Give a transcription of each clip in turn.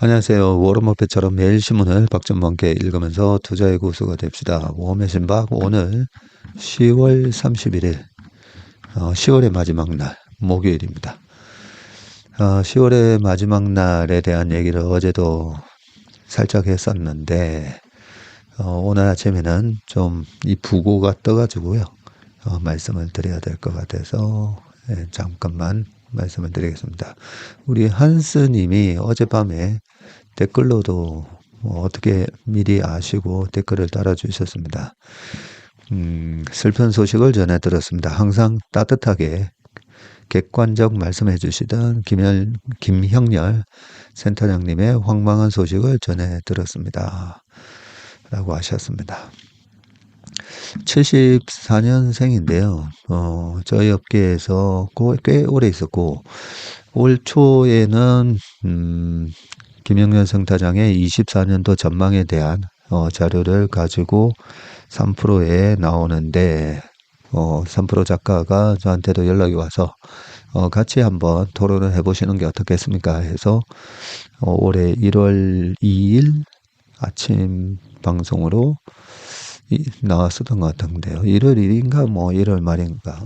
안녕하세요. 워런 버핏처럼 매일 신문을 박전무 함께 읽으면서 투자의 고수가 됩시다. 모험의 신박 오늘 10월 31일, 10월의 마지막 날, 목요일입니다. 10월의 마지막 날에 대한 얘기를 어제도 살짝 했었는데 오늘 아침에는 좀 이 부고가 떠가지고요. 말씀을 드려야 될 것 같아서 잠깐만 말씀을 드리겠습니다. 우리 한스님이 어젯밤에 댓글로도 어떻게 미리 아시고 댓글을 달아주셨습니다. 슬픈 소식을 전해 들었습니다. 항상 따뜻하게 객관적 말씀해 주시던 김형렬 센터장님의 황망한 소식을 전해 들었습니다. 라고 하셨습니다. 74년생인데요. 저희 업계에서 꽤 오래 있었고, 올 초에는, 김영렬 센터장의 24년도 전망에 대한, 자료를 가지고 3프로에 나오는데, 3프로 작가가 저한테도 연락이 와서, 같이 한번 토론을 해보시는 게 어떻겠습니까? 해서, 올해 1월 2일 아침 방송으로 나왔었던 것 같은데요. 1월 1일인가 1월 말인가.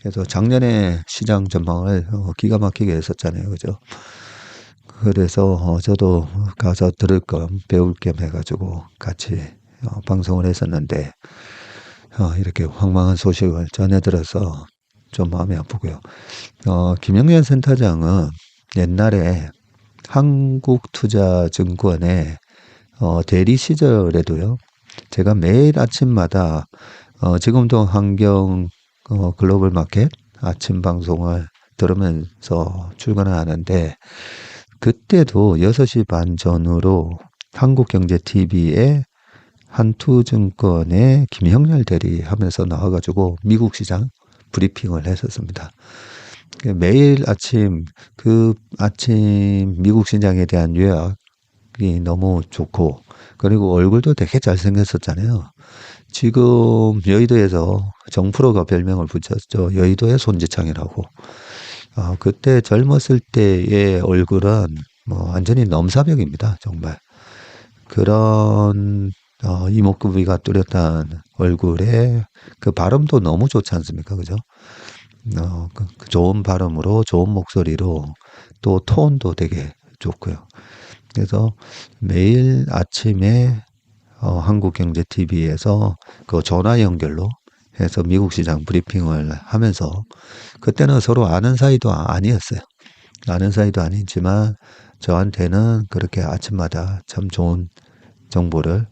그래서 작년에 시장 전망을 기가 막히게 했었잖아요. 그죠? 그래서 저도 가서 들을 겸 배울 겸 해가지고 같이 방송을 했었는데 이렇게 황망한 소식을 전해들어서 좀 마음이 아프고요. 김영렬 센터장은 옛날에 한국투자증권의 대리 시절에도요. 제가 매일 아침마다 지금도 환경 글로벌 마켓 아침 방송을 들으면서 출근을 하는데 그때도 6시 반 전후로 한국경제TV에 한투증권의 김형렬 대리 하면서 나와가지고 미국 시장 브리핑을 했었습니다. 매일 아침 미국 시장에 대한 요약이 너무 좋고 그리고 얼굴도 되게 잘생겼었잖아요. 지금 여의도에서 정프로가 별명을 붙였죠. 여의도의 손지창이라고. 그때 젊었을 때의 얼굴은 완전히 넘사벽입니다. 정말. 그런 이목구비가 뚜렷한 얼굴에 그 발음도 너무 좋지 않습니까? 그죠? 그 좋은 발음으로 좋은 목소리로 또 톤도 되게 좋고요. 그래서 매일 아침에 한국경제TV에서 그 전화 연결로 해서 미국 시장 브리핑을 하면서 그때는 서로 아는 사이도 아니었어요. 아는 사이도 아니지만 저한테는 그렇게 아침마다 참 좋은 정보를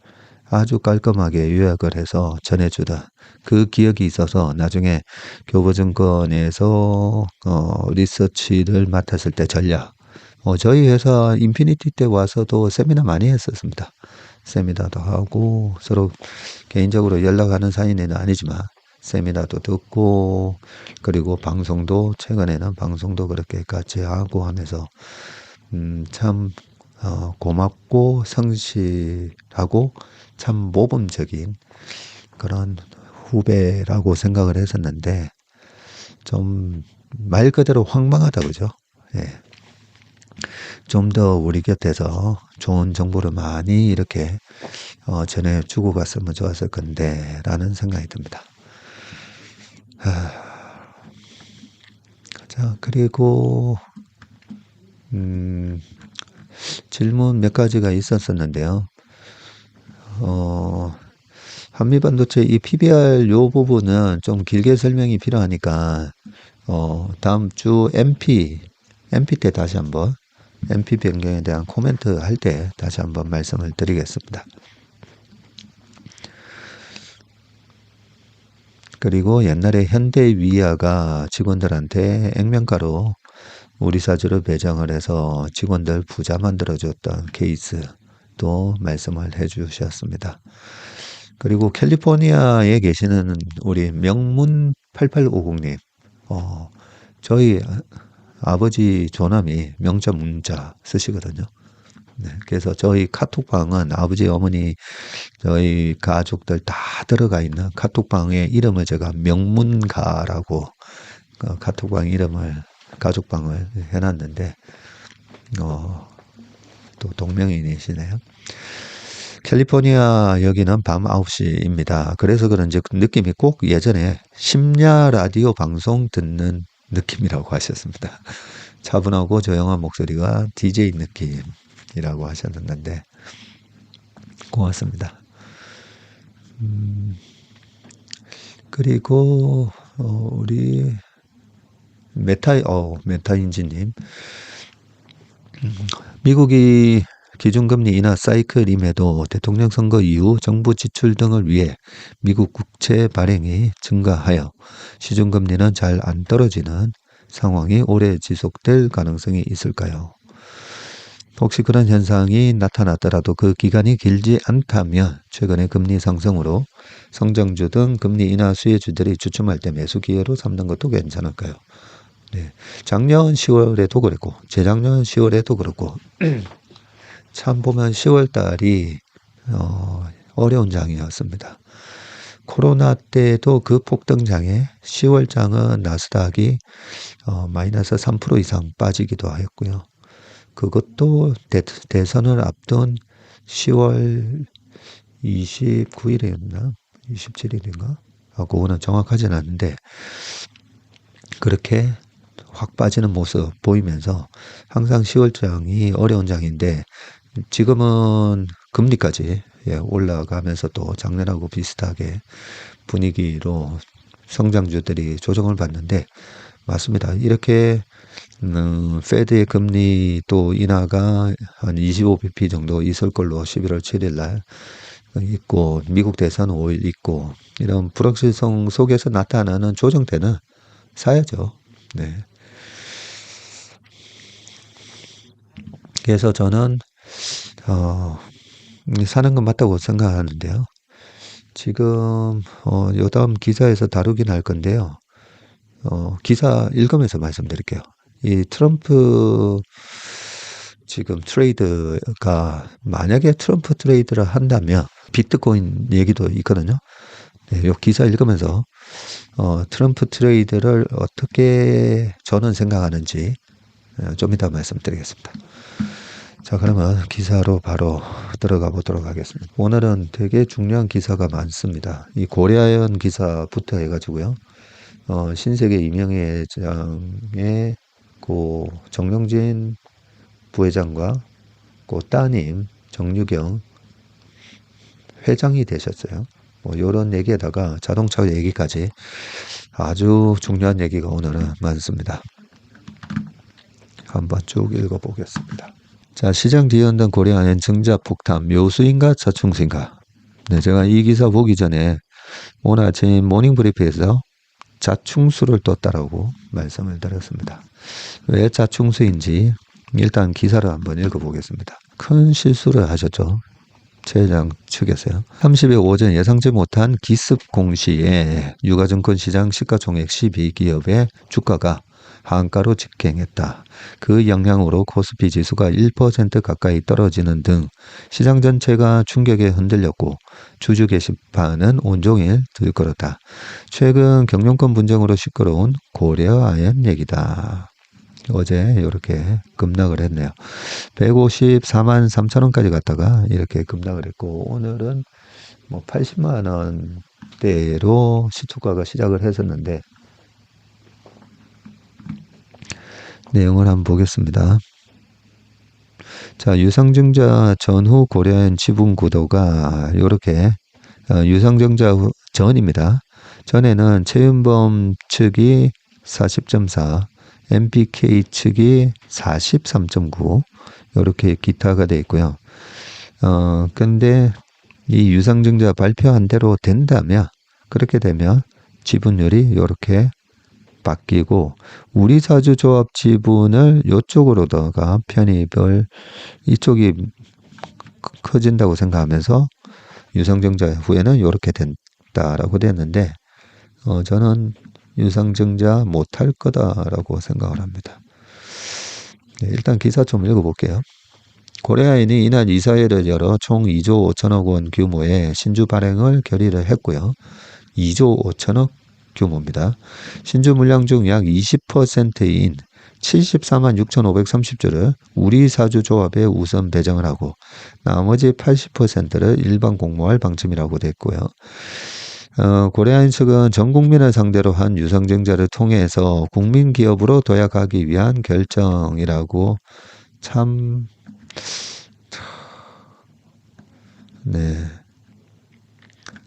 아주 깔끔하게 요약을 해서 전해주던 그 기억이 있어서 나중에 교보증권에서 리서치를 맡았을 때 전략 저희 회사 인피니티 때 와서도 세미나 많이 했었습니다. 세미나도 하고 서로 개인적으로 연락하는 사이는 아니지만 세미나도 듣고 그리고 방송도 최근에는 방송도 그렇게 같이 하고 하면서 참 고맙고 성실하고 참 모범적인 그런 후배라고 생각을 했었는데 좀 말 그대로 황망하다 그죠? 예. 좀 더 우리 곁에서 좋은 정보를 많이 이렇게 전해주고 갔으면 좋았을 건데 라는 생각이 듭니다. 자, 그리고 질문 몇 가지가 있었었는데요. 한미반도체 이 PBR 요 부분은 좀 길게 설명이 필요하니까 다음 주 MP 때 다시 한번 MP 변경에 대한 코멘트 할 때 다시 한번 말씀을 드리겠습니다. 그리고 옛날에 현대위아가 직원들한테 액면가로 우리 사주를 배정을 해서 직원들 부자 만들어줬던 케이스도 말씀을 해주셨습니다. 그리고 캘리포니아에 계시는 우리 명문 8850님, 저희 아버지 조남이 명자 문자 쓰시거든요. 네, 그래서 저희 카톡방은 아버지, 어머니, 저희 가족들 다 들어가 있는 카톡방의 이름을 제가 명문가라고 카톡방 이름을 가족방을 해놨는데 또 또 동명이인이시네요. 캘리포니아 여기는 밤 9시입니다. 그래서 그런지 그 느낌이 꼭 예전에 심야 라디오 방송 듣는 느낌이라고 하셨습니다. 차분하고 조용한 목소리가 DJ 느낌이라고 하셨는데 고맙습니다. 그리고 우리 메타인지님, 미국이 기준금리 인하 사이클임에도 대통령 선거 이후 정부 지출 등을 위해 미국 국채 발행이 증가하여 시중금리는 잘 안 떨어지는 상황이 오래 지속될 가능성이 있을까요? 혹시 그런 현상이 나타났더라도 그 기간이 길지 않다면 최근의 금리 상승으로 성장주 등 금리 인하 수혜주들이 주춤할 때 매수 기회로 삼는 것도 괜찮을까요? 네. 작년 10월에도 그랬고 재작년 10월에도 그렇고 참 보면 10월 달이 어려운 장이었습니다. 코로나 때도 그 폭등장에 10월 장은 나스닥이 마이너스 3% 이상 빠지기도 하였고요. 그것도 대선을 앞둔 10월 29일이었나? 27일인가? 그거는 정확하진 않은데 그렇게 확 빠지는 모습 보이면서 항상 10월장이 어려운 장인데 지금은 금리까지 올라가면서 또 작년하고 비슷하게 분위기로 성장주들이 조정을 받는데 맞습니다. 이렇게 페드의 금리 또 인하가 한 25bp 정도 있을 걸로 11월 7일 날 있고 미국 대선 5일 있고 이런 불확실성 속에서 나타나는 조정 때는 사야죠. 네. 그래서 저는 사는 건 맞다고 생각하는데요. 지금 요다음 기사에서 다루긴 할 건데요. 기사 읽으면서 말씀드릴게요. 이 트럼프 지금 트레이드가 만약에 트럼프 트레이드를 한다면 비트코인 얘기도 있거든요. 네, 요 기사 읽으면서 트럼프 트레이드를 어떻게 저는 생각하는지 좀 이따 말씀드리겠습니다. 자, 그러면 기사로 바로 들어가 보도록 하겠습니다. 오늘은 되게 중요한 기사가 많습니다. 이 고려아연 기사부터 해가지고요. 신세계 이명회장의 고 정영진 부회장과 고 따님 정유경 회장이 되셨어요. 뭐 요런 얘기에다가 자동차 얘기까지 아주 중요한 얘기가 오늘은 많습니다. 한번 쭉 읽어보겠습니다. 자, 시장 뒤흔든 고려아연 증자 폭탄, 묘수인가 자충수인가? 네, 제가 이 기사 보기 전에 오늘 아침 모닝브리프에서 자충수를 떴다라고 말씀을 드렸습니다. 왜 자충수인지 일단 기사를 한번 읽어보겠습니다. 큰 실수를 하셨죠. 최 회장 측에서요. 30일 오전 예상치 못한 기습 공시에 유가증권 시장 시가총액 12기업의 주가가 하한가로 직행했다. 그 영향으로 코스피 지수가 1% 가까이 떨어지는 등 시장 전체가 충격에 흔들렸고 주주 게시판은 온종일 들끓었다. 최근 경영권 분쟁으로 시끄러운 고려아연 얘기다. 어제 이렇게 급락을 했네요. 154만 3천 원까지 갔다가 이렇게 급락을 했고 오늘은 뭐 80만 원대로 시초가가 시작을 했었는데 내용을 한번 보겠습니다. 자, 유상증자 전후 고려아연 지분 구도가 이렇게 유상증자 전입니다. 전에는 최윤범 측이 40.4, MBK 측이 43.9 이렇게 기타가 되어 있고요. 근데 이 유상증자 발표한 대로 된다면 그렇게 되면 지분율이 이렇게 바뀌고 우리 사주조합 지분을 이쪽으로다가 편입을 이쪽이 커진다고 생각하면서 유상증자 후에는 이렇게 된다라고 됐는데 저는 유상증자 못할 거다라고 생각을 합니다. 네, 일단 기사 좀 읽어볼게요. 고려아연이 이날 이사회를 열어 총 2조 5천억 원 규모의 신주 발행을 결의를 했고요. 2조 5천억 규모입니다. 신주 물량 중 약 20%인 74만 6,530주를 우리 사주조합에 우선 배정을 하고 나머지 80%를 일반 공모할 방침이라고 됐고요. 고려인 측은 전 국민을 상대로 한 유상증자를 통해서 국민기업으로 도약하기 위한 결정이라고 참, 네.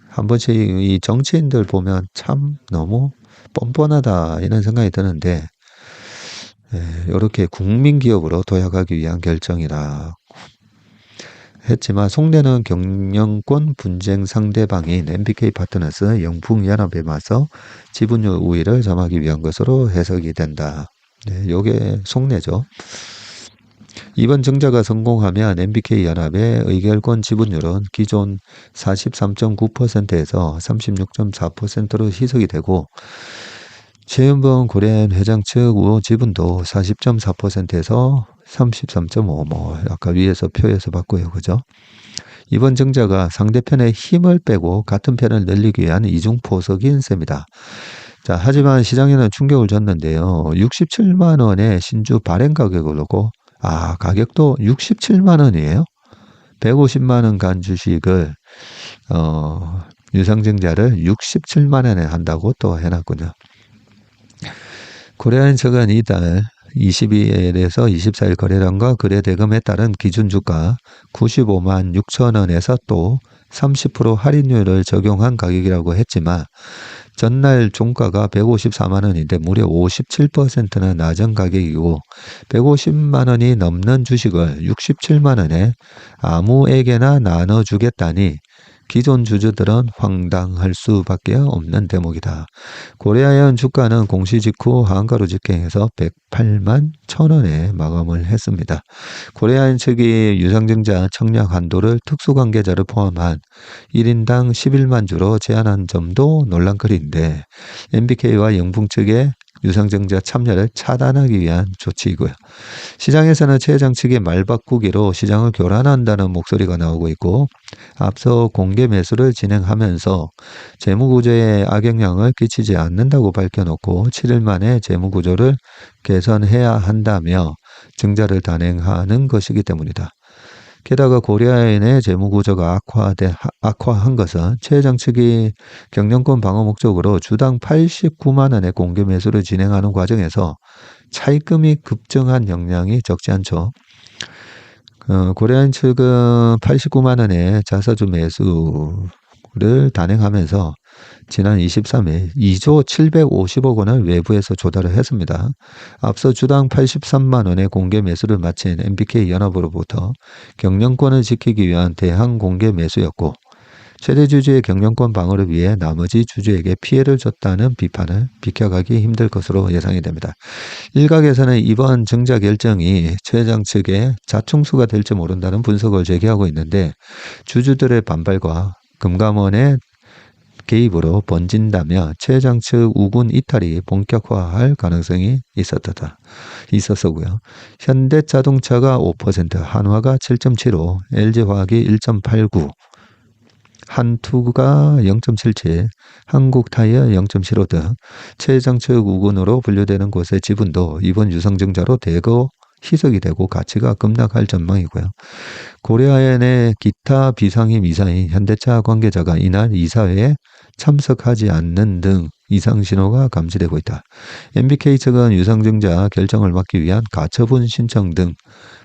한 번씩 이 정치인들 보면 참 너무 뻔뻔하다 이런 생각이 드는데, 이렇게 국민기업으로 도약하기 위한 결정이라 했지만 송대는 경영권 분쟁 상대방인 MBK 파트너스 영풍연합에 맞서 지분율 우위를 점하기 위한 것으로 해석이 된다. 네, 요게 속내죠. 이번 증자가 성공하면 MBK연합의 의결권 지분율은 기존 43.9%에서 36.4%로 희석이 되고 최은봉 고려인 회장 측 우호 지분도 40.4%에서 33.5, 아까 위에서 표에서 봤고요. 그죠? 이번 증자가 상대편의 힘을 빼고 같은 편을 늘리기 위한 이중포석인 셈이다. 자, 하지만 시장에는 충격을 줬는데요. 67만 원의 신주 발행 가격을 놓고, 가격도 67만 원이에요. 150만 원 간 주식을, 유상증자를 67만 원에 한다고 또 해놨군요. 고려인 측은 이달 22일에서 24일 거래량과 거래 대금에 따른 기준주가 95만 6천 원에서 또 30% 할인율을 적용한 가격이라고 했지만 전날 종가가 154만 원인데 무려 57%나 낮은 가격이고 150만 원이 넘는 주식을 67만 원에 아무에게나 나눠주겠다니 기존 주주들은 황당할 수밖에 없는 대목이다. 고려아연 주가는 공시 직후 한가로 집행해서 108만 1,000원에 마감을 했습니다. 고려아연 측이 유상증자 청약 한도를 특수관계자를 포함한 1인당 11만 주로 제한한 점도 논란거리인데 MBK와 영풍 측의 유상증자 참여를 차단하기 위한 조치이고요. 시장에서는 최 회장 측의 말바꾸기로 시장을 교란한다는 목소리가 나오고 있고 앞서 공개 매수를 진행하면서 재무구조에 악영향을 끼치지 않는다고 밝혀놓고 7일 만에 재무구조를 개선해야 한다며 증자를 단행하는 것이기 때문이다. 게다가 고려아연의 재무구조가 악화한 것은 최 회장 측이 경영권 방어 목적으로 주당 89만 원의 공개 매수를 진행하는 과정에서 차입금이 급증한 영향이 적지 않죠. 고려아연 측은 89만 원의 자사주 매수를 단행하면서 지난 23일 2조 750억 원을 외부에서 조달을 했습니다. 앞서 주당 83만 원의 공개 매수를 마친 MBK연합으로부터 경영권을 지키기 위한 대항 공개 매수였고 최대 주주의 경영권 방어를 위해 나머지 주주에게 피해를 줬다는 비판을 비켜가기 힘들 것으로 예상이 됩니다. 일각에서는 이번 증자 결정이 최 회장 측의 자충수가 될지 모른다는 분석을 제기하고 있는데 주주들의 반발과 금감원의 개입으로 번진다면 최 회장 측 우군 이탈이 본격화할 가능성이 있었고요. 현대자동차가 5%, 한화가 7.75, LG화학이 1.89, 한투가 0.77, 한국타이어 0.75 등 최 회장 측 우군으로 분류되는 곳의 지분도 이번 유상증자로 대거 희석이 되고 가치가 급락할 전망이고요. 고려아연의 기타 비상임 이사인 현대차 관계자가 이날 이사회에 참석하지 않는 등 이상 신호가 감지되고 있다. MBK 측은 유상증자 결정을 막기 위한 가처분 신청 등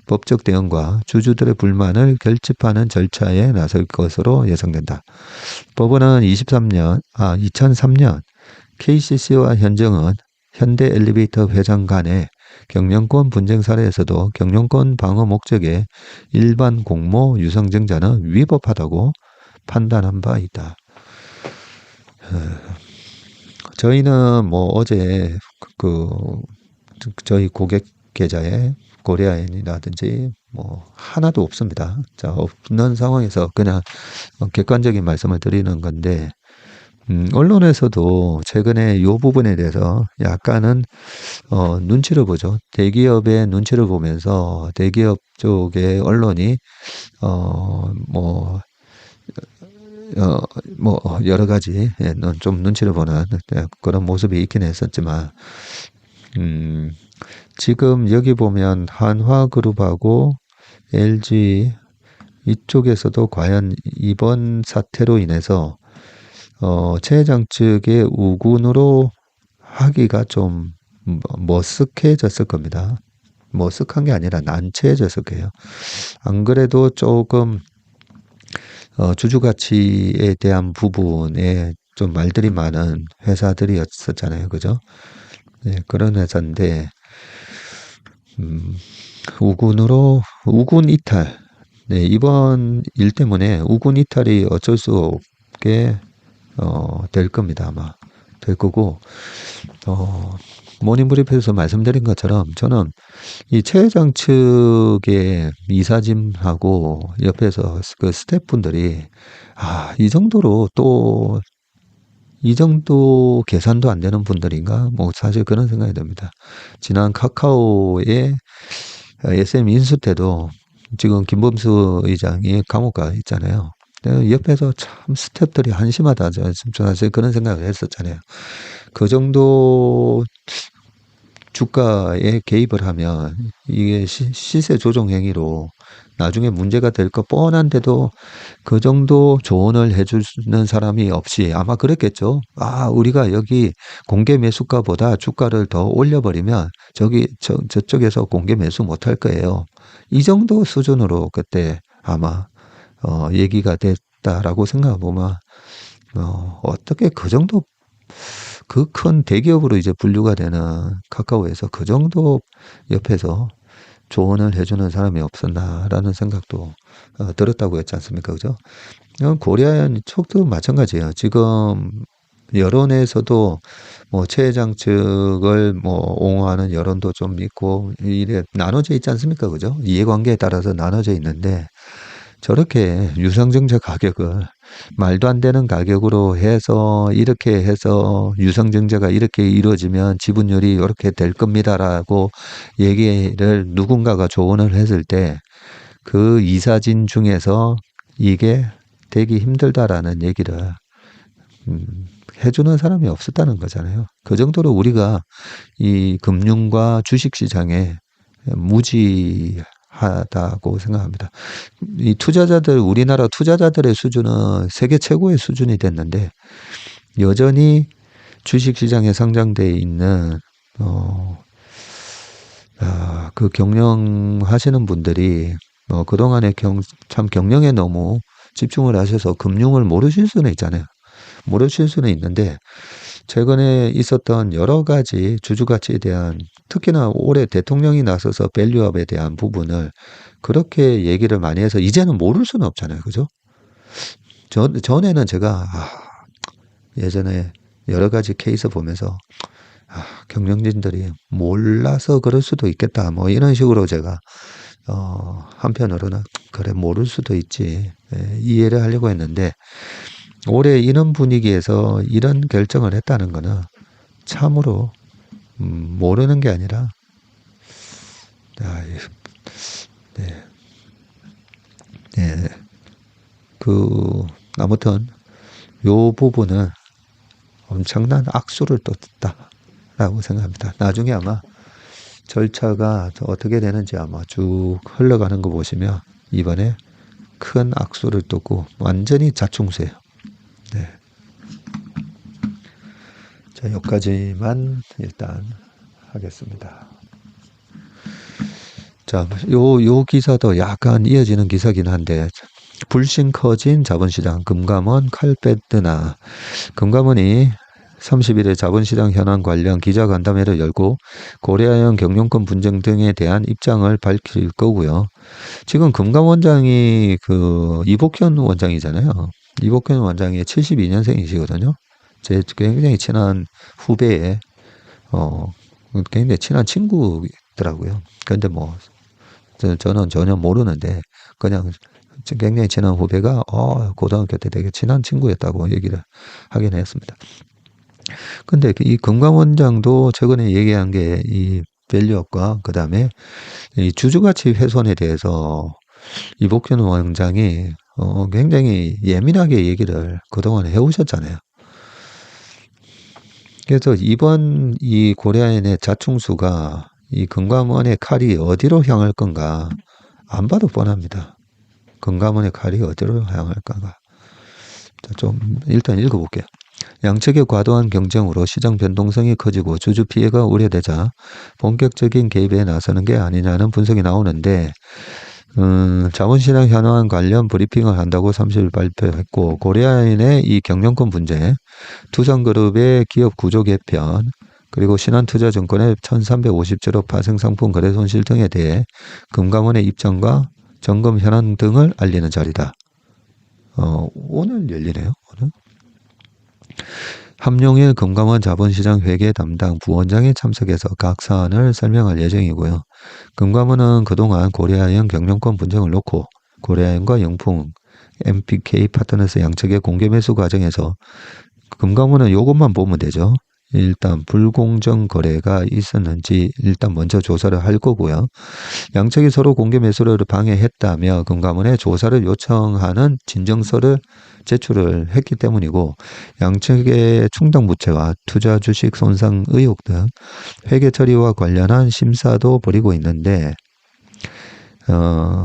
법적 대응과 주주들의 불만을 결집하는 절차에 나설 것으로 예상된다. 법원은 2003년 KCC와 현정은 현대 엘리베이터 회장 간의 경영권 분쟁 사례에서도 경영권 방어 목적의 일반 공모 유상증자는 위법하다고 판단한 바 있다. 저희는 어제 저희 고객 계좌에 고려아연이라든지 하나도 없습니다. 자, 없는 상황에서 그냥 객관적인 말씀을 드리는 건데 언론에서도 최근에 이 부분에 대해서 약간은 눈치를 보죠. 대기업의 눈치를 보면서 대기업 쪽의 언론이 여러 가지 좀 눈치를 보는 그런 모습이 있긴 했었지만 지금 여기 보면 한화그룹하고 LG 이쪽에서도 과연 이번 사태로 인해서 최 회장 측의 우군으로 하기가 좀 머쓱해졌을 겁니다. 머쓱한 게 아니라 난처해졌을 거예요. 안 그래도 조금 주주 가치에 대한 부분에 좀 말들이 많은 회사들이었었잖아요. 그죠? 네, 그런 회사인데 우군 이탈. 네, 이번 일 때문에 우군 이탈이 어쩔 수 없게 될 겁니다. 아마 될 거고 모닝브리핑에서 말씀드린 것처럼 저는 이 최 회장 측의 이사짐하고 옆에서 그 스태프분들이 이 정도로 또 이 정도 계산도 안 되는 분들인가? 뭐 사실 그런 생각이 듭니다. 지난 카카오의 SM 인수 때도 지금 김범수 의장이 감옥 가 있잖아요. 옆에서 참 스태프들이 한심하다. 사실 그런 생각을 했었잖아요. 그 정도 주가에 개입을 하면 이게 시세 조정 행위로 나중에 문제가 될 거 뻔한데도 그 정도 조언을 해주는 사람이 없이 아마 그랬겠죠. 우리가 여기 공개 매수가보다 주가를 더 올려버리면 저쪽에서 공개 매수 못할 거예요. 이 정도 수준으로 그때 아마 얘기가 됐다라고 생각해보면 어떻게 그 정도 그 큰 대기업으로 이제 분류가 되는 카카오에서 그 정도 옆에서 조언을 해주는 사람이 없었나라는 생각도 들었다고 했지 않습니까? 그죠? 고려아연 쪽도 마찬가지예요. 지금 여론에서도 뭐 최 회장 측을 뭐 옹호하는 여론도 좀 있고 이래 나눠져 있지 않습니까? 그죠? 이해관계에 따라서 나눠져 있는데 저렇게 유상증자 가격을 말도 안 되는 가격으로 해서 이렇게 해서 유상증자가 이렇게 이루어지면 지분율이 이렇게 될 겁니다라고 얘기를 누군가가 조언을 했을 때 그 이사진 중에서 이게 되기 힘들다라는 얘기를 해주는 사람이 없었다는 거잖아요. 그 정도로 우리가 이 금융과 주식시장에 무지하다고 생각합니다. 이 투자자들, 우리나라 투자자들의 수준은 세계 최고의 수준이 됐는데 여전히 주식시장에 상장되어 있는 그 경영하시는 분들이 그동안에 참 경영에 너무 집중을 하셔서 금융을 모르실 수는 있잖아요. 모르실 수는 있는데 최근에 있었던 여러 가지 주주가치에 대한 특히나 올해 대통령이 나서서 밸류업에 대한 부분을 그렇게 얘기를 많이 해서 이제는 모를 수는 없잖아요. 그죠? 전에는 제가 예전에 여러 가지 케이스 보면서 경영진들이 몰라서 그럴 수도 있겠다. 뭐 이런 식으로 제가 한편으로는 그래 모를 수도 있지 이해를 하려고 했는데 올해 이런 분위기에서 이런 결정을 했다는 거는 참으로 모르는 게 아니라 아무튼 요 부분은 엄청난 악수를 떴다라고 생각합니다. 나중에 아마 절차가 어떻게 되는지 아마 쭉 흘러가는 거 보시면 이번에 큰 악수를 떴고 완전히 자충수예요. 네. 자, 여기까지만 일단 하겠습니다. 자, 요 기사도 약간 이어지는 기사긴 한데 불신 커진 자본시장 금감원 칼배드나 금감원이 30일에 자본시장 현안 관련 기자간담회를 열고 고려아연 경영권 분쟁 등에 대한 입장을 밝힐 거고요. 지금 금감원장이 그 이복현 원장이잖아요. 이복현 원장이 72년생이시거든요. 제 굉장히 친한 후배에 굉장히 친한 친구더라고요. 근데 뭐 저는 전혀 모르는데 그냥 굉장히 친한 후배가 고등학교 때 되게 친한 친구였다고 얘기를 하긴 했습니다. 근데 이 금감원장도 최근에 얘기한 게 이 밸류업과 그 다음에 이 주주가치 훼손에 대해서 이복현 원장이 굉장히 예민하게 얘기를 그동안 해오셨잖아요. 그래서 이번 이 고려아연의 자충수가 이 금감원의 칼이 어디로 향할 건가? 안 봐도 뻔합니다. 금감원의 칼이 어디로 향할까가. 좀 일단 읽어볼게요. 양측의 과도한 경쟁으로 시장 변동성이 커지고 주주 피해가 우려되자 본격적인 개입에 나서는 게 아니냐는 분석이 나오는데, 자본시장 현황 관련 브리핑을 한다고 30일 발표했고, 고려아연의 이 경영권 분쟁, 두산그룹의 기업 구조 개편, 그리고 신한투자증권의 1350조로 파생상품 거래 손실 등에 대해 금감원의 입장과 점검 현안 등을 알리는 자리다. 오늘 열리네요. 오늘. 함용일 금감원 자본시장 회계 담당 부원장이 참석해서 각 사안을 설명할 예정이고요. 금감원은 그동안 고려아연 경영권 분쟁을 놓고 고려아연과 영풍, MPK 파트너스 양측의 공개 매수 과정에서 금감원은 이것만 보면 되죠. 일단 불공정 거래가 있었는지 일단 먼저 조사를 할 거고요. 양측이 서로 공개 매수를 방해했다며 금감원에 조사를 요청하는 진정서를 제출을 했기 때문이고, 양측의 충당부채와 투자 주식 손상 의혹 등 회계 처리와 관련한 심사도 벌이고 있는데,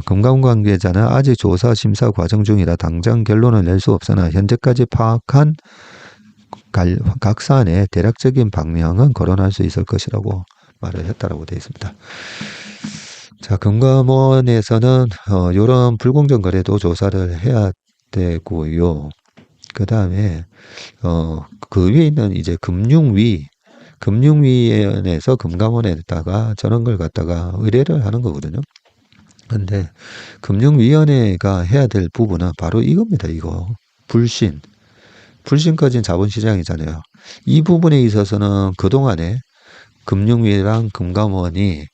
금감원 관계자는 아직 조사 심사 과정 중이라 당장 결론을 낼 수 없으나 현재까지 파악한 각 사안의 대략적인 방향은 거론할 수 있을 것이라고 말을 했다라고 되어 있습니다. 자, 금감원에서는 이런 불공정 거래도 조사를 해야 되고요. 그 다음에 그 위에 있는 이제 금융위원회에서 금감원에다가 저런 걸 갖다가 의뢰를 하는 거거든요. 근데 금융위원회가 해야 될 부분은 바로 이겁니다. 이거 불신 꺼진 자본시장이잖아요. 이 부분에 있어서는 그동안에 금융위랑 금감원이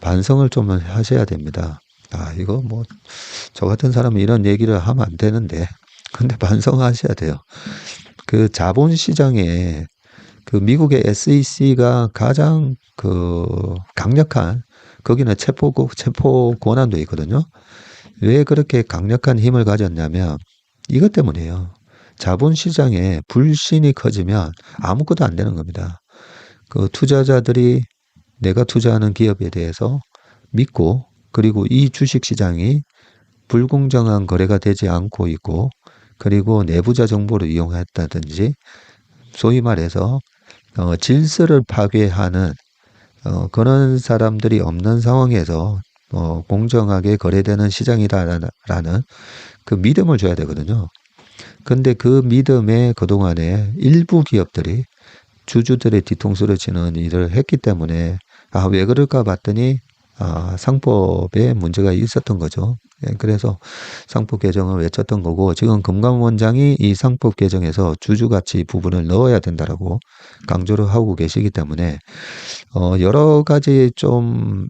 반성을 좀 하셔야 됩니다. 이거 뭐 저 같은 사람은 이런 얘기를 하면 안 되는데, 근데 반성하셔야 돼요. 그 자본시장에 그 미국의 SEC가 가장 강력한, 거기는 체포 권한도 있거든요. 왜 그렇게 강력한 힘을 가졌냐면 이것 때문이에요. 자본시장에 불신이 커지면 아무것도 안 되는 겁니다. 그 투자자들이 내가 투자하는 기업에 대해서 믿고, 그리고 이 주식시장이 불공정한 거래가 되지 않고 있고, 그리고 내부자 정보를 이용했다든지, 소위 말해서 질서를 파괴하는 그런 사람들이 없는 상황에서 공정하게 거래되는 시장이다라는 그 믿음을 줘야 되거든요. 근데 그 믿음에 그동안에 일부 기업들이 주주들의 뒤통수를 치는 일을 했기 때문에 왜 그럴까 봤더니 상법에 문제가 있었던 거죠. 그래서 상법 개정을 외쳤던 거고, 지금 금감원장이 이 상법 개정에서 주주가치 부분을 넣어야 된다라고 강조를 하고 계시기 때문에 여러 가지 좀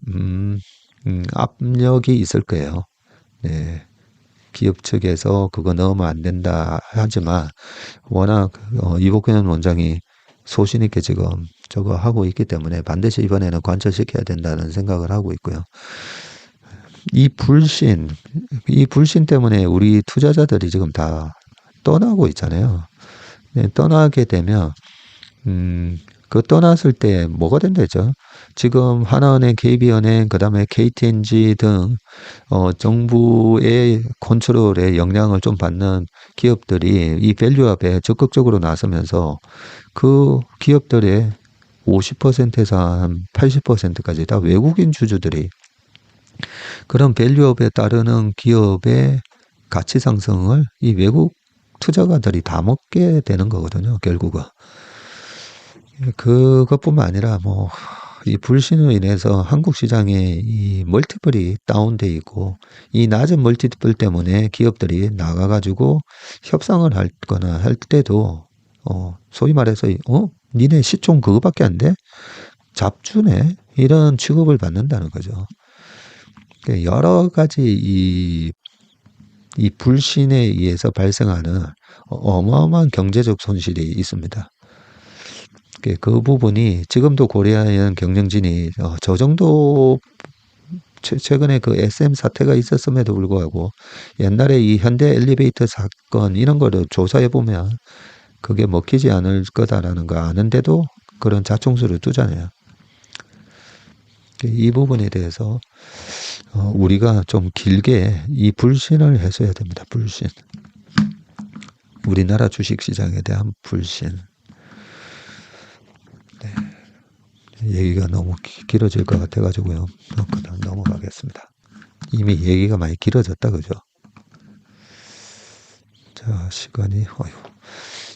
압력이 있을 거예요. 네. 기업 측에서 그거 넣으면 안 된다 하지만 워낙 이복현 원장이 소신 있게 지금 저거 하고 있기 때문에 반드시 이번에는 관철시켜야 된다는 생각을 하고 있고요. 이 불신 때문에 우리 투자자들이 지금 다 떠나고 있잖아요. 네, 떠나게 되면 그 떠났을 때 뭐가 된다죠? 지금 하나은행, KB은행, 그 다음에 KTNG 등 정부의 컨트롤에 영향을 좀 받는 기업들이 이 밸류업에 적극적으로 나서면서 그 기업들의 50%에서 한 80%까지 다 외국인 주주들이 그런 밸류업에 따르는 기업의 가치 상승을 이 외국 투자가들이 다 먹게 되는 거거든요, 결국은. 그것뿐만 아니라 이 불신으로 인해서 한국 시장에 이 멀티플이 다운돼 있고, 이 낮은 멀티플 때문에 기업들이 나가가지고 협상을 하거나 할 때도 소위 말해서 니네 시총 그거밖에 안 돼? 잡주네? 이런 취급을 받는다는 거죠. 여러 가지 이 불신에 의해서 발생하는 어마어마한 경제적 손실이 있습니다. 그 부분이 지금도 고려아연 경영진이 저 정도 최근에 그 SM 사태가 있었음에도 불구하고 옛날에 이 현대 엘리베이터 사건 이런 거를 조사해 보면 그게 먹히지 않을 거다라는 거 아는데도 그런 자충수를 두잖아요. 이 부분에 대해서 우리가 좀 길게 이 불신을 해소해야 됩니다. 불신. 우리나라 주식시장에 대한 불신. 네. 얘기가 너무 길어질 것 같아가지고요. 그냥 넘어가겠습니다. 이미 얘기가 많이 길어졌다, 그죠? 자, 시간이,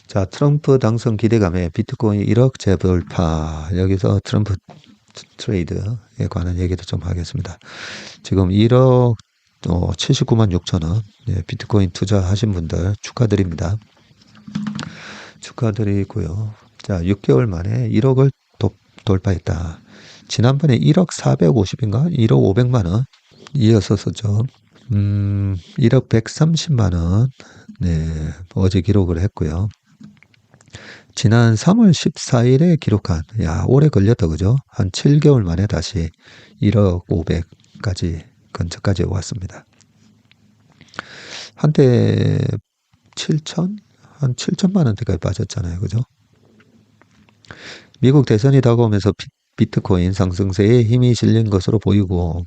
자, 트럼프 당선 기대감에 비트코인 1억 재벌파. 여기서 트럼프 트레이드에 관한 얘기도 좀 하겠습니다. 지금 1억 79만 6천 원 비트코인 투자하신 분들 축하드립니다. 축하드리고요. 자, 6개월 만에 1억을 돌파했다. 지난번에 1억 450인가? 1억 500만 원 이었었죠. 1억 130만 원 어제 기록을 했고요. 지난 3월 14일에 기록한, 오래 걸렸다, 그죠? 한 7개월 만에 다시 1억 500까지, 근처까지 왔습니다. 한때 7천만 원대까지 빠졌잖아요, 그죠? 미국 대선이 다가오면서 비트코인 상승세에 힘이 실린 것으로 보이고,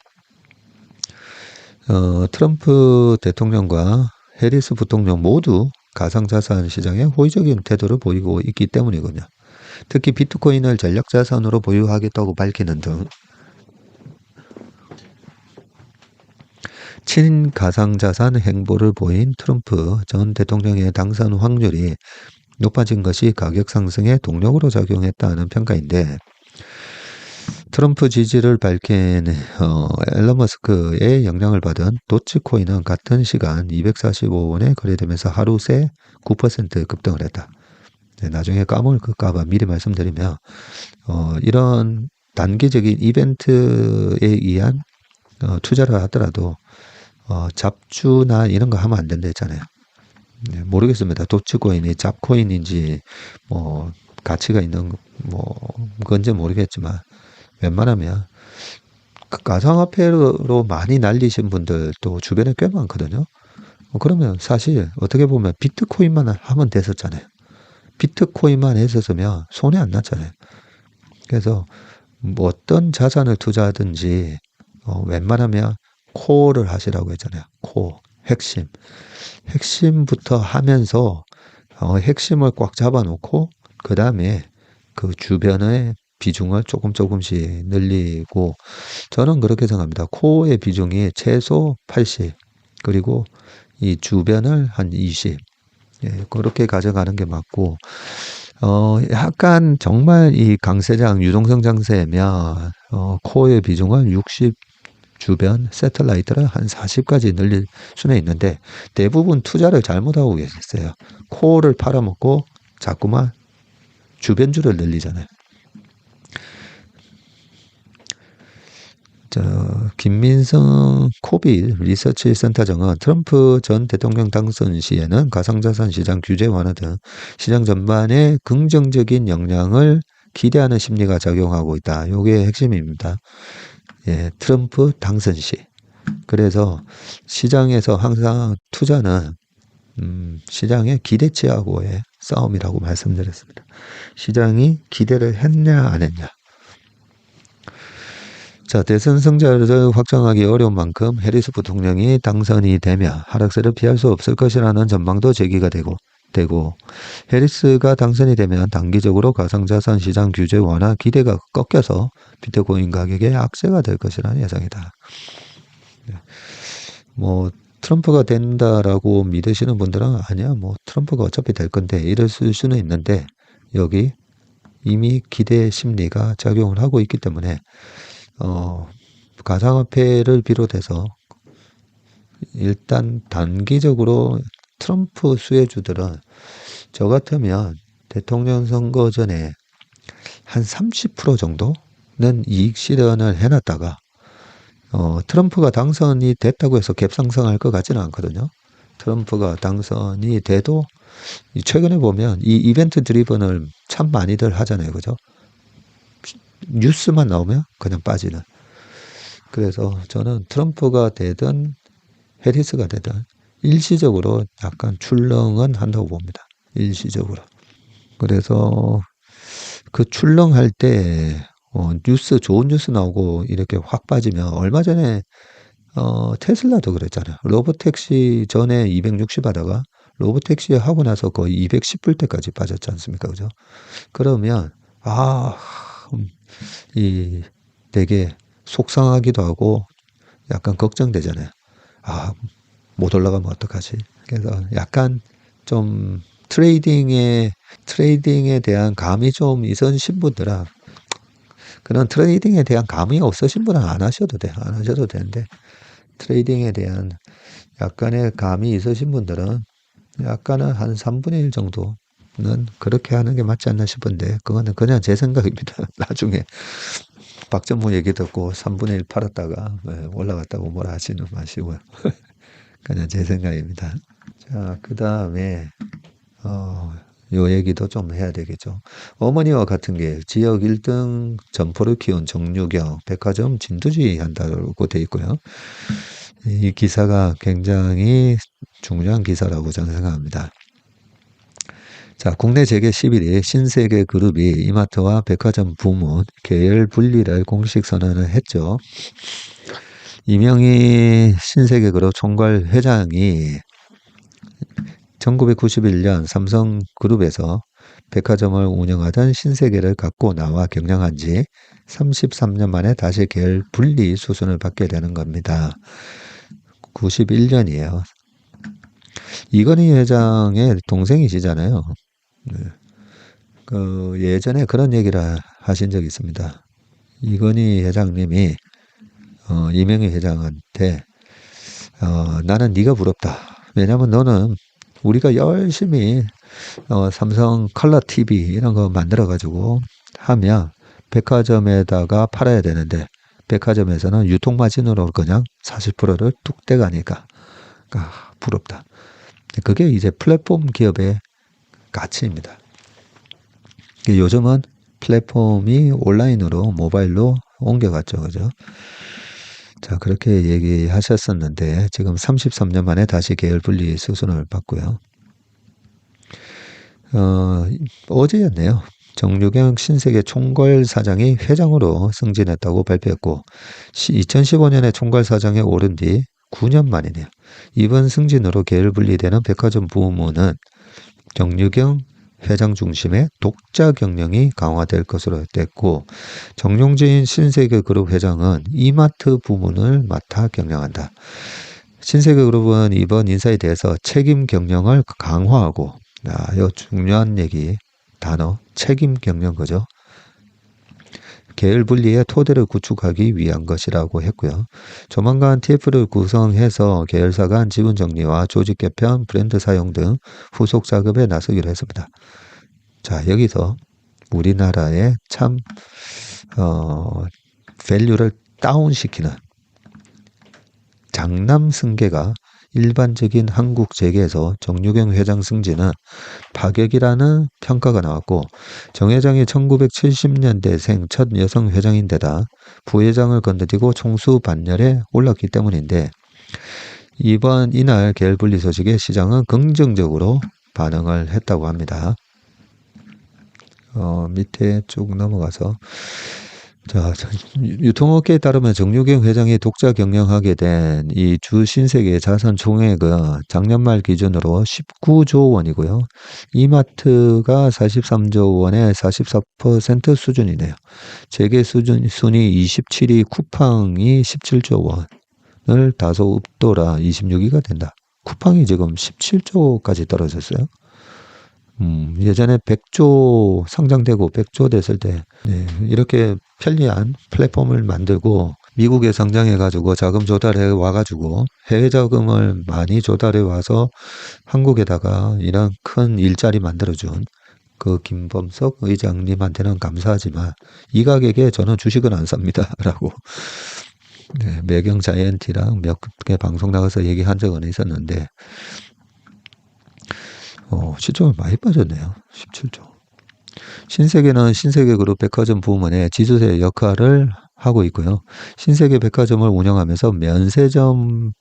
트럼프 대통령과 해리스 부통령 모두 가상자산 시장에 호의적인 태도를 보이고 있기 때문이군요. 특히 비트코인을 전략자산으로 보유하겠다고 밝히는 등 친가상자산 행보를 보인 트럼프 전 대통령의 당선 확률이 높아진 것이 가격 상승의 동력으로 작용했다는 평가인데, 트럼프 지지를 밝힌 앨런 머스크의 영향을 받은 도치코인은 같은 시간 245원에 거래되면서 하루 새 9% 급등을 했다. 나중에 까먹을까 봐 미리 말씀드리면 이런 단기적인 이벤트에 의한 투자를 하더라도 잡주나 이런 거 하면 안 된다 했잖아요. 모르겠습니다. 도치코인이 잡코인인지 뭐 가치가 있는 건지 모르겠지만 웬만하면 가상화폐로 많이 날리신 분들도 주변에 꽤 많거든요. 그러면 사실 어떻게 보면 비트코인만 하면 됐었잖아요. 비트코인만 했었으면 손해 안 났잖아요. 그래서 뭐 어떤 자산을 투자하든지 웬만하면 코어를 하시라고 했잖아요. 코어, 핵심부터 하면서 핵심을 꽉 잡아놓고 그 다음에 그 주변의 비중을 조금씩 늘리고, 저는 그렇게 생각합니다. 코어의 비중이 최소 80, 그리고 이 주변을 한 20, 그렇게 가져가는 게 맞고, 약간 정말 이 강세장, 유동성 장세면 코어의 비중을 60, 주변 세틀라이트를 한 40까지 늘릴 수는 있는데, 대부분 투자를 잘못하고 계셨어요. 코어를 팔아먹고 자꾸만 주변주를 늘리잖아요. 김민성 코빌 리서치 센터장은 트럼프 전 대통령 당선 시에는 가상자산 시장 규제 완화 등 시장 전반에 긍정적인 영향을 기대하는 심리가 작용하고 있다. 이게 핵심입니다. 트럼프 당선 시. 그래서 시장에서 항상 투자는 시장의 기대치하고의 싸움이라고 말씀드렸습니다. 시장이 기대를 했냐 안 했냐. 자, 대선 승자를 확정하기 어려운 만큼 해리스 부통령이 당선이 되면 하락세를 피할 수 없을 것이라는 전망도 제기가 되고 해리스가 당선이 되면 단기적으로 가상자산 시장 규제 완화 기대가 꺾여서 비트코인 가격에 악재가 될 것이라는 예상이다. 뭐 트럼프가 된다라고 믿으시는 분들은 아니야, 뭐 트럼프가 어차피 될 건데 이럴 수는 있는데, 여기 이미 기대 심리가 작용을 하고 있기 때문에 가상화폐를 비롯해서 일단 단기적으로 트럼프 수혜주들은 저 같으면 대통령 선거 전에 한 30% 정도는 이익 실현을 해놨다가 트럼프가 당선이 됐다고 해서 갭상승할 것 같지는 않거든요. 트럼프가 당선이 돼도 최근에 보면 이 이벤트 드리븐을 참 많이들 하잖아요. 그죠? 뉴스만 나오면 그냥 빠지는. 그래서 저는 트럼프가 되든 해리스가 되든 일시적으로 약간 출렁은 한다고 봅니다. 일시적으로. 그래서 그 출렁할 때 좋은 뉴스 나오고 이렇게 확 빠지면 얼마 전에 테슬라도 그랬잖아요. 로보택시 전에 260 하다가 로보택시 하고 나서 거의 210불 때까지 빠졌지 않습니까? 그죠? 그러면, 아, 이 되게 속상하기도 하고 약간 걱정되잖아요. 아, 못 올라가면 어떡하지? 그래서 약간 좀 트레이딩에 대한 감이 좀 있으신 분들은 그런 트레이딩에 대한 감이 없으신 분은 안 하셔도 돼요. 안 하셔도 되는데 트레이딩에 대한 약간의 감이 있으신 분들은 약간은 한 3분의 1 정도는 그렇게 하는 게 맞지 않나 싶은데 그거는 그냥 제 생각입니다. 나중에 박전무 얘기 듣고 3분의 1 팔았다가 올라갔다고 뭐라 하지는 마시고요. 그냥 제 생각입니다. 자, 그 다음에 요 얘기도 좀 해야 되겠죠. 어머니와 같은 게 지역 1등 점포를 키운 정유경 백화점 진두지 한다고 돼 있고요. 이 기사가 굉장히 중요한 기사라고 저는 생각합니다. 자, 국내 재계 11위 신세계 그룹이 이마트와 백화점 부문 계열 분리를 공식 선언을 했죠. 이명희 신세계 그룹 총괄 회장이 1991년 삼성그룹에서 백화점을 운영하던 신세계를 갖고 나와 경영한 지 33년 만에 다시 계열 분리 수순을 받게 되는 겁니다. 91년이에요. 이건희 회장의 동생이시잖아요. 네. 예전에 그런 얘기를 하신 적이 있습니다. 이건희 회장님이 이명희 회장한테 나는 네가 부럽다. 왜냐면 너는 우리가 열심히 삼성 컬러 TV 이런 거 만들어 가지고 하면 백화점에다가 팔아야 되는데 백화점에서는 유통마진으로 그냥 40%를 뚝 떼가니까 부럽다. 그게 이제 플랫폼 기업의 가치입니다. 요즘은 플랫폼이 온라인으로 모바일로 옮겨갔죠. 그죠? 자, 그렇게 얘기하셨었는데 지금 33년 만에 다시 계열 분리 수순을 받고요. 어제였네요. 정유경 신세계 총괄 사장이 회장으로 승진했다고 발표했고 2015년에 총괄 사장에 오른 뒤 9년 만이네요. 이번 승진으로 계열 분리되는 백화점 부문은 정유경 회장 중심의 독자 경영이 강화될 것으로 됐고 정용진 신세계 그룹 회장은 이마트 부문을 맡아 경영한다. 신세계 그룹은 이번 인사에 대해서 책임 경영을 강화하고 이 중요한 얘기 단어 책임 경영 거죠. 계열 분리의 토대를 구축하기 위한 것이라고 했고요. 조만간 TF를 구성해서 계열사 간 지분 정리와 조직 개편, 브랜드 사용 등 후속 작업에 나서기로 했습니다. 자, 여기서 우리나라의 참 밸류를 다운시키는 장남 승계가 일반적인 한국 재계에서 정유경 회장 승진은 파격이라는 평가가 나왔고 정 회장이 1970년대생 첫 여성 회장인데다 부회장을 건드리고 총수 반열에 올랐기 때문인데 이날 계열 분리 소식에 시장은 긍정적으로 반응을 했다고 합니다. 밑에 쭉 넘어가서 자, 유통업계에 따르면 정유경 회장이 독자 경영하게 된 이 주 신세계 자산 총액은 작년 말 기준으로 19조 원이고요. 이마트가 43조 원의 44% 수준이네요. 재계 순위 27위 쿠팡이 17조 원을 다소 up돌아 26위가 된다. 쿠팡이 지금 17조까지 떨어졌어요. 예전에 100조 상장되고 100조 됐을 때 이렇게 편리한 플랫폼을 만들고 미국에 상장해가지고 자금 조달해 와가지고 해외 자금을 많이 조달해 와서 한국에다가 이런 큰 일자리 만들어준 그 김범석 의장님한테는 감사하지만 이 가격에 저는 주식은 안 삽니다. 라고 매경 자이언티랑 몇 개 방송 나가서 얘기한 적은 있었는데 시점이 많이 빠졌네요. 17조. 신세계는 신세계그룹 백화점 부문의 지주세 역할을 하고 있고요. 신세계 백화점을 운영하면서 면세점을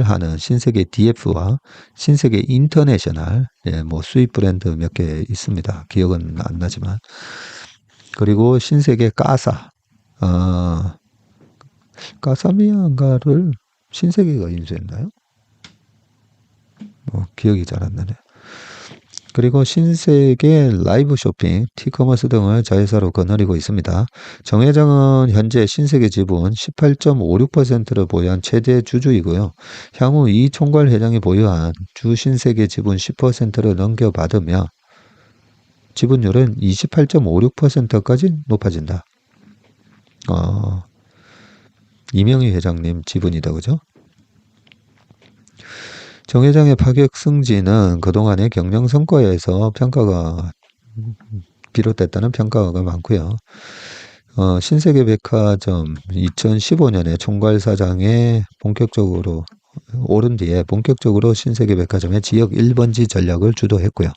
하는 신세계 DF와 신세계 인터내셔널, 수입 브랜드 몇 개 있습니다. 기억은 안 나지만. 그리고 신세계 까사, 아, 까사미안가를 신세계가 인수했나요? 기억이 잘 안 나네. 그리고 신세계 라이브 쇼핑, 티커머스 등을 자회사로 거느리고 있습니다. 정 회장은 현재 신세계 지분 18.56%를 보유한 최대 주주이고요. 향후 이 총괄 회장이 보유한 주 신세계 지분 10%를 넘겨받으며 지분율은 28.56%까지 높아진다. 이명희 회장님 지분이다, 그죠? 정 회장의 파격 승진은 그동안의 경영 성과에서 평가가 비롯됐다는 평가가 많고요. 신세계백화점 2015년에 총괄사장에 본격적으로 오른 뒤에 본격적으로 신세계백화점의 지역 1번지 전략을 주도했고요.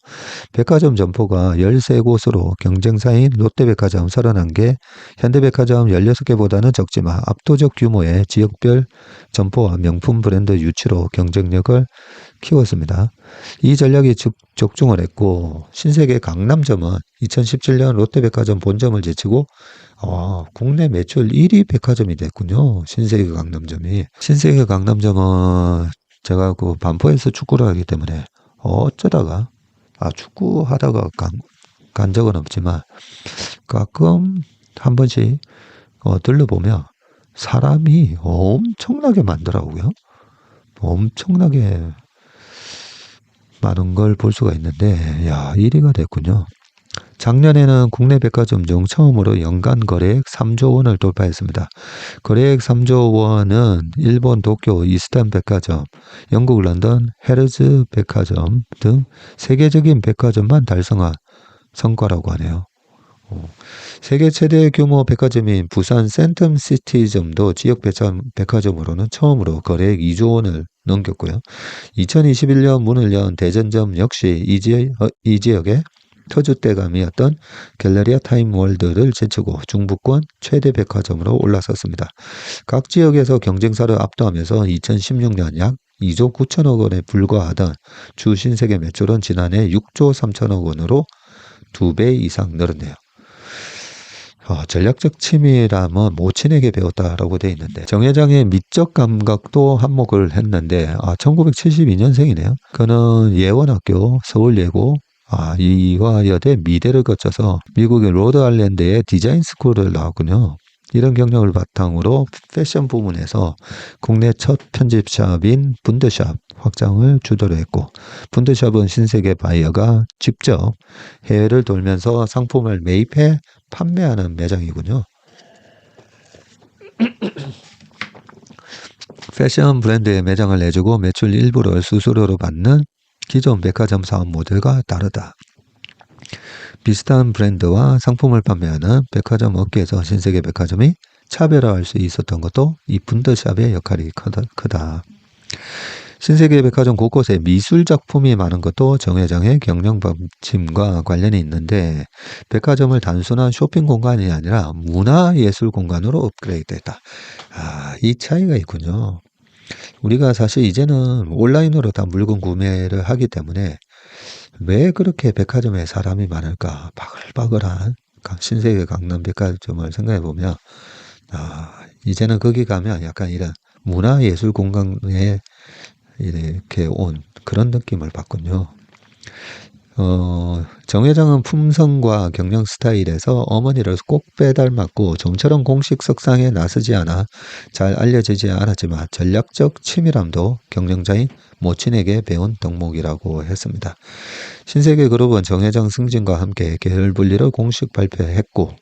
백화점 점포가 13곳으로 경쟁사인 롯데백화점 31개, 현대백화점 16개보다는 적지만 압도적 규모의 지역별 점포와 명품 브랜드 유치로 경쟁력을 키웠습니다. 이 전략이 적중을 했고 신세계 강남점은 2017년 롯데백화점 본점을 제치고 국내 매출 1위 백화점이 됐군요. 신세계 강남점이. 신세계 강남점은 제가 그 반포에서 축구를 하기 때문에 어쩌다가 축구하다가 간 적은 없지만 가끔 한 번씩 들러보면 사람이 엄청나게 많더라고요. 엄청나게 많은 걸 볼 수가 있는데 1위가 됐군요. 작년에는 국내 백화점 중 처음으로 연간 거래액 3조 원을 돌파했습니다. 거래액 3조 원은 일본 도쿄 이스탄 백화점, 영국 런던 헤르즈 백화점 등 세계적인 백화점만 달성한 성과라고 하네요. 세계 최대 규모 백화점인 부산 센텀시티점도 지역 백화점으로는 처음으로 거래액 2조 원을 넘겼고요. 2021년 문을 연 대전점 역시 이 지역의 터줏대감이었던 갤러리아 타임월드를 제치고 중부권 최대 백화점으로 올라섰습니다. 각 지역에서 경쟁사를 압도하면서 2016년 약 2조 9천억 원에 불과하던 주 신세계 매출은 지난해 6조 3천억 원으로 2배 이상 늘었네요. 전략적 치밀함은 모친에게 배웠다라고 돼 있는데 정 회장의 미적 감각도 한몫을 했는데 1972년생이네요. 그는 예원학교, 서울예고, 이화여대 미대를 거쳐서 미국의 로드아일랜드의 디자인 스쿨을 나왔군요. 이런 경력을 바탕으로 패션 부문에서 국내 첫 편집샵인 분더샵 확장을 주도를 했고 분더샵은 신세계 바이어가 직접 해외를 돌면서 상품을 매입해 판매하는 매장이군요. 패션 브랜드의 매장을 내주고 매출 일부를 수수료로 받는 기존 백화점 사업 모델과 다르다. 비슷한 브랜드와 상품을 판매하는 백화점 업계에서 신세계 백화점이 차별화할 수 있었던 것도 이 분더샵의 역할이 크다. 신세계 백화점 곳곳에 미술 작품이 많은 것도 정 회장의 경영 방침과 관련이 있는데 백화점을 단순한 쇼핑 공간이 아니라 문화예술 공간으로 업그레이드했다. 이 차이가 있군요. 우리가 사실 이제는 온라인으로 다 물건 구매를 하기 때문에 왜 그렇게 백화점에 사람이 많을까? 바글바글한 신세계 강남 백화점을 생각해 보면 이제는 거기 가면 약간 이런 문화예술 공간에 이렇게 온 그런 느낌을 받군요. 정 회장은 품성과 경영 스타일에서 어머니를 꼭 빼닮았고 좀처럼 공식 석상에 나서지 않아 잘 알려지지 않았지만 전략적 치밀함도 경영자인 모친에게 배운 덕목이라고 했습니다. 신세계그룹은 정 회장 승진과 함께 계열 분리를 공식 발표했고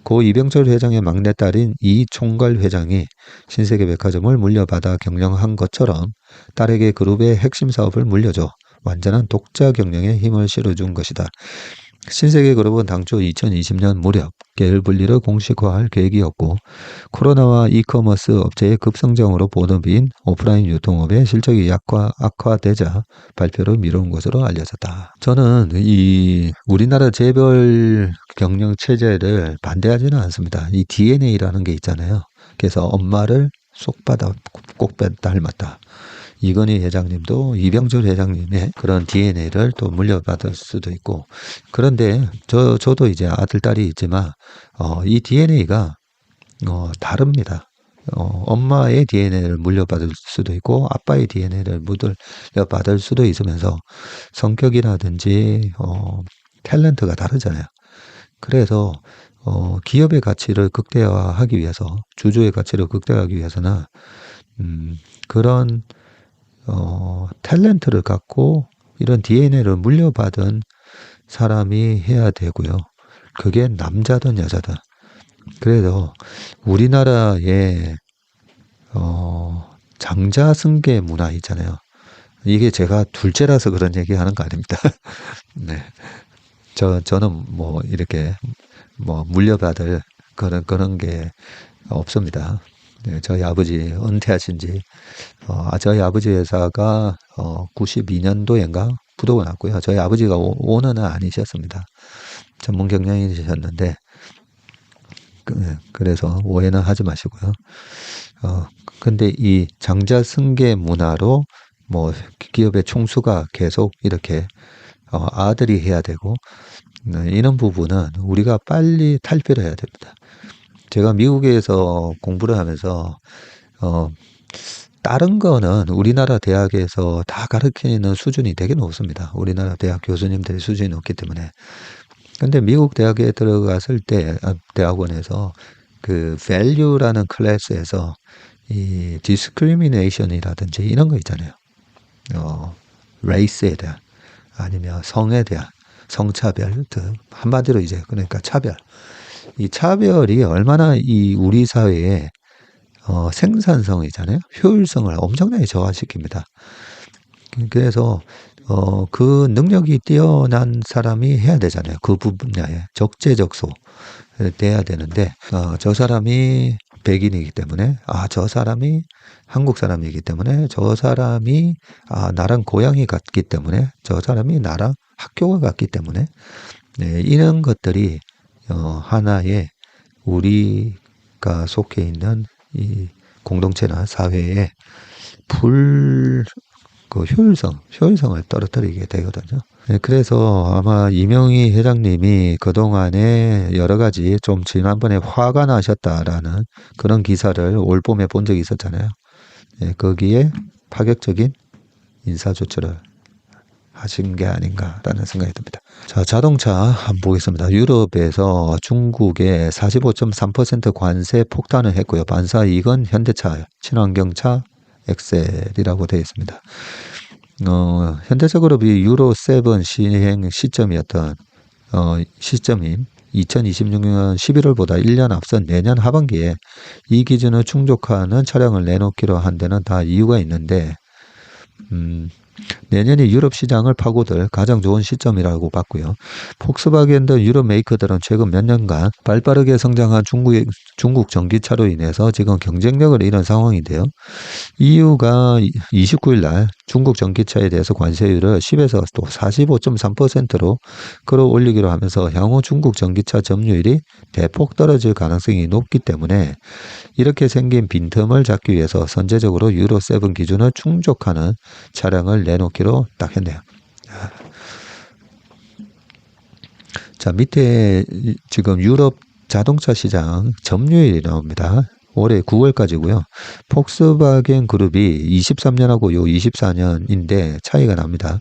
고 이병철 회장의 막내딸인 이 총괄 회장이 신세계백화점을 물려받아 경영한 것처럼 딸에게 그룹의 핵심 사업을 물려줘 완전한 독자 경영에 힘을 실어준 것이다. 신세계그룹은 당초 2020년 무렵 계열 분리를 공식화할 계획이었고 코로나와 이커머스 업체의 급성장으로 본업인 오프라인 유통업의 실적이 악화되자 발표를 미룬 것으로 알려졌다. 저는 이 우리나라 재벌 경영 체제를 반대하지는 않습니다. 이 DNA라는 게 있잖아요. 그래서 엄마를 쏙 닮았다. 이건희 회장님도 이병철 회장님의 그런 DNA를 또 물려받을 수도 있고, 그런데 저도 이제 아들, 딸이 있지만, 이 DNA가, 다릅니다. 엄마의 DNA를 물려받을 수도 있고, 아빠의 DNA를 물려받을 수도 있으면서, 성격이라든지, 탤런트가 다르잖아요. 그래서, 기업의 가치를 극대화하기 위해서, 주주의 가치를 극대화하기 위해서는, 그런, 탤런트를 갖고 이런 DNA를 물려받은 사람이 해야 되고요. 그게 남자든 여자든. 그래서 우리나라의, 장자승계 문화 있잖아요. 이게 제가 둘째라서 그런 얘기 하는 거 아닙니다. 네. 저는 뭐, 이렇게, 뭐, 물려받을 그런 게 없습니다. 네, 저희 아버지 은퇴하신 지, 저희 아버지 회사가, 92년도인가 부도가 났고요. 저희 아버지가 오너는 아니셨습니다. 전문 경영이셨는데, 그래서 오해는 하지 마시고요. 근데 이 장자승계 문화로 뭐 기업의 총수가 계속 이렇게, 아들이 해야 되고, 이런 부분은 우리가 빨리 탈피를 해야 됩니다. 제가 미국에서 공부를 하면서, 다른 거는 우리나라 대학에서 다 가르치는 수준이 되게 높습니다. 우리나라 대학 교수님들의 수준이 높기 때문에. 근데 미국 대학에 들어갔을 때, 대학원에서 그 value라는 클래스에서 이 discrimination이라든지 이런 거 있잖아요. race에 대한, 아니면 성에 대한, 성차별, 한마디로 이제, 그러니까 차별. 이 차별이 얼마나 이 우리 사회에, 생산성이잖아요. 효율성을 엄청나게 저하시킵니다. 그래서, 그 능력이 뛰어난 사람이 해야 되잖아요. 그 분야에 적재적소 돼야 되는데, 저 사람이 백인이기 때문에, 저 사람이 한국 사람이기 때문에, 저 사람이, 나랑 고향이 같기 때문에, 저 사람이 나랑 학교가 같기 때문에, 네, 이런 것들이, 하나의 우리가 속해 있는 이 공동체나 사회에 그 효율성을 떨어뜨리게 되거든요. 네, 그래서 아마 이명희 회장님이 그동안에 여러 가지 좀 지난번에 화가 나셨다라는 그런 기사를 올 봄에 본 적이 있었잖아요. 네, 거기에 파격적인 인사조치를 하신 게 아닌가라는 생각이 듭니다. 자, 자동차 한번 보겠습니다. 유럽에서 중국에 45.3% 관세 폭탄을 했고요. 반사이익은 현대차, 친환경차, 엑셀이라고 되어 있습니다. 현대차그룹이 유로7 시행 시점인 2026년 11월보다 1년 앞선 내년 하반기에 이 기준을 충족하는 차량을 내놓기로 한 데는 다 이유가 있는데, 내년이 유럽 시장을 파고들 가장 좋은 시점이라고 봤고요. 폭스바겐 등 유럽 메이커들은 최근 몇 년간 발빠르게 성장한 중국 전기차로 인해서 지금 경쟁력을 잃은 상황인데요. EU가 29일 날 중국 전기차에 대해서 관세율을 10에서 또 45.3%로 끌어올리기로 하면서 향후 중국 전기차 점유율이 대폭 떨어질 가능성이 높기 때문에 이렇게 생긴 빈틈을 잡기 위해서 선제적으로 유로7 기준을 충족하는 차량을 내놓기로 딱 했네요. 자, 밑에 지금 유럽 자동차 시장 점유율이 나옵니다. 올해 9월까지고요. 폭스바겐 그룹이 23년하고 요 24년인데 차이가 납니다.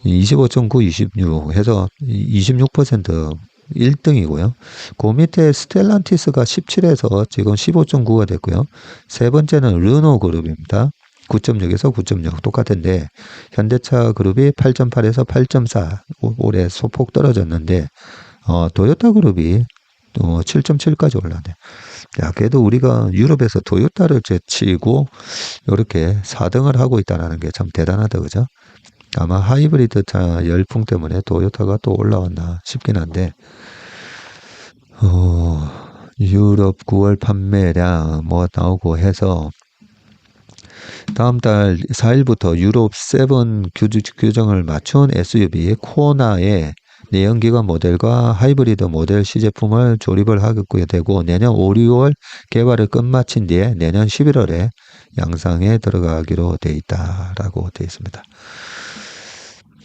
25.9, 26 해서 26% 1등이고요. 그 밑에 스텔란티스가 17에서 지금 15.9가 됐고요. 세 번째는 르노 그룹입니다. 9.6에서 9.6 똑같은데 현대차 그룹이 8.8에서 8.4 올해 소폭 떨어졌는데, 도요타 그룹이 또 7.7까지 올랐네. 야, 그래도 우리가 유럽에서 도요타를 제치고 이렇게 4등을 하고 있다는 게 참 대단하다, 그죠? 아마 하이브리드 차 열풍 때문에 도요타가 또 올라왔나 싶긴 한데, 유럽 9월 판매량 뭐 나오고 해서 다음 달 4일부터 유럽 7 규정을 맞춘 SUV 코나의 내연기관 모델과 하이브리드 모델 시제품을 조립을 하게 되고 내년 5, 6월 개발을 끝마친 뒤에 내년 11월에 양상에 들어가기로 돼 있다라고 돼 있습니다.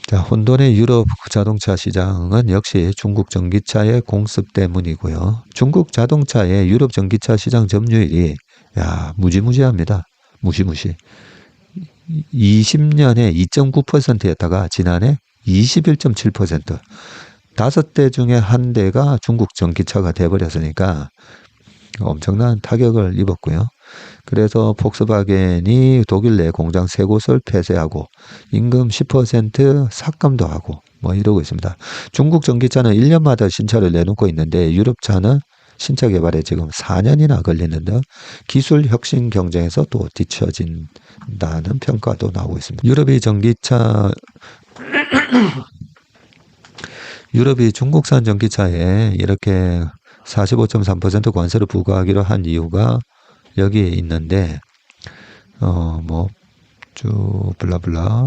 자, 혼돈의 유럽 자동차 시장은 역시 중국 전기차의 공습 때문이고요. 중국 자동차의 유럽 전기차 시장 점유율이 무지무지합니다. 무시무시. 20년에 2.9%였다가 지난해 21.7%. 5대 중에 한 대가 중국 전기차가 돼버렸으니까 엄청난 타격을 입었고요. 그래서 폭스바겐이 독일 내 공장 3곳을 폐쇄하고 임금 10% 삭감도 하고 뭐 이러고 있습니다. 중국 전기차는 1년마다 신차를 내놓고 있는데 유럽차는 신차 개발에 지금 4년이나 걸리는 등 기술 혁신 경쟁에서 또 뒤처진다는 평가도 나오고 있습니다. 유럽이 중국산 전기차에 이렇게 45.3% 관세를 부과하기로 한 이유가 여기에 있는데, 쭉 블라블라.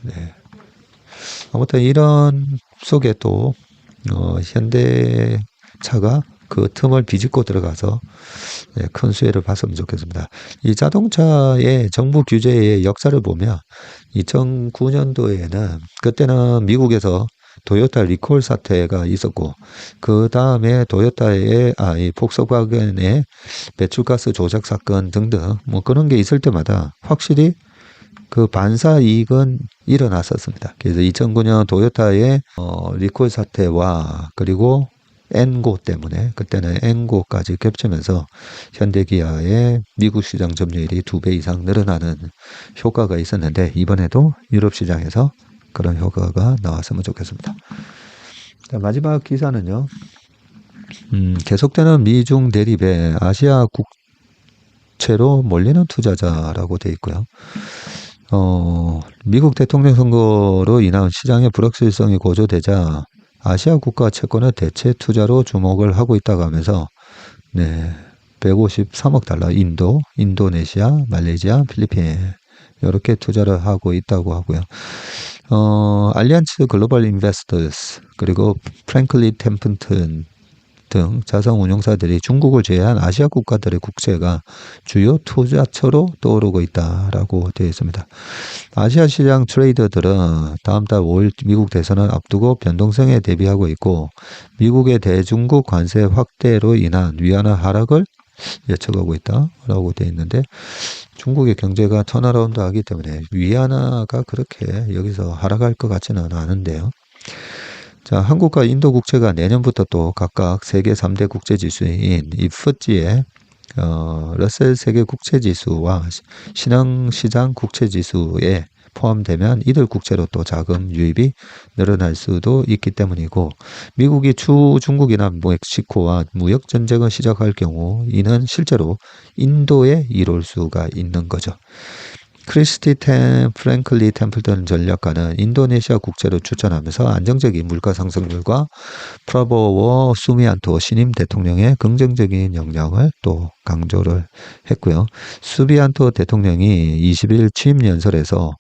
네. 아무튼 이런 속에 또, 현대차가 그 틈을 비집고 들어가서 큰 수혜를 봤으면 좋겠습니다. 이 자동차의 정부 규제의 역사를 보면 2009년도에는 그때는 미국에서 도요타 리콜 사태가 있었고 그 다음에 이 폭스바겐의 배출가스 조작 사건 등등 뭐 그런 게 있을 때마다 확실히 그 반사 이익은 일어났었습니다. 그래서 2009년 도요타의 리콜 사태와 그리고 엔고 때문에 그때는 엔고까지 겹치면서 현대기아의 미국 시장 점유율이 2배 이상 늘어나는 효과가 있었는데 이번에도 유럽 시장에서 그런 효과가 나왔으면 좋겠습니다. 자, 마지막 기사는요. 계속되는 미중 대립에 아시아 국채로 몰리는 투자자라고 되어 있고요. 미국 대통령 선거로 인한 시장의 불확실성이 고조되자 아시아 국가 채권을 대체 투자로 주목을 하고 있다고 하면서 153억 달러 인도, 인도네시아, 말레이시아, 필리핀 이렇게 투자를 하고 있다고 하고요. 알리안츠 글로벌 인베스터스 그리고 프랭클리 템플턴 등 자산운용사들이 중국을 제외한 아시아 국가들의 국채가 주요 투자처로 떠오르고 있다라고 되어 있습니다. 아시아 시장 트레이더들은 다음 달 5일 미국 대선을 앞두고 변동성에 대비하고 있고 미국의 대중국 관세 확대로 인한 위안화 하락을 예측하고 있다라고 되어 있는데 중국의 경제가 턴어라운드 하기 때문에 위안화가 그렇게 여기서 하락할 것 같지는 않은데요. 자, 한국과 인도 국채가 내년부터 또 각각 세계 3대 국제지수인 이 FTSE의 러셀 세계 국채지수와 신흥시장 국채지수에 포함되면 이들 국채로 또 자금 유입이 늘어날 수도 있기 때문이고 미국이 추후 중국이나 멕시코와 무역 전쟁을 시작할 경우 이는 실제로 인도에 이룰 수가 있는 거죠. 프랭클리 템플턴 전략가는 인도네시아 국채를 추천하면서 안정적인 물가 상승률과 프라보워 수비안토 신임 대통령의 긍정적인 영향을 또 강조를 했고요. 수비안토 대통령이 20일 취임 연설에서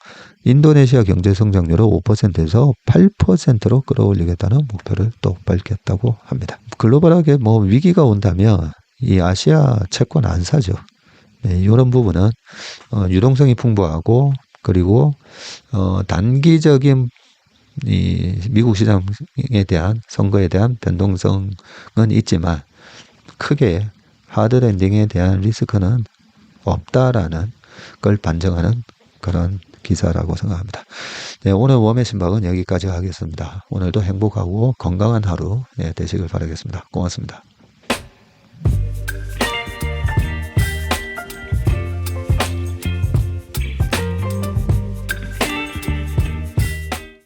인도네시아 경제 성장률을 5%에서 8%로 끌어올리겠다는 목표를 또 밝혔다고 합니다. 글로벌하게 위기가 온다면 이 아시아 채권 안 사죠. 이런 부분은 유동성이 풍부하고 그리고 단기적인 이 미국 시장에 대한 선거에 대한 변동성은 있지만 크게 하드랜딩에 대한 리스크는 없다라는 걸 반증하는 그런 기사라고 생각합니다. 오늘 웜의 신박은 여기까지 하겠습니다. 오늘도 행복하고 건강한 하루 되시길 바라겠습니다. 고맙습니다.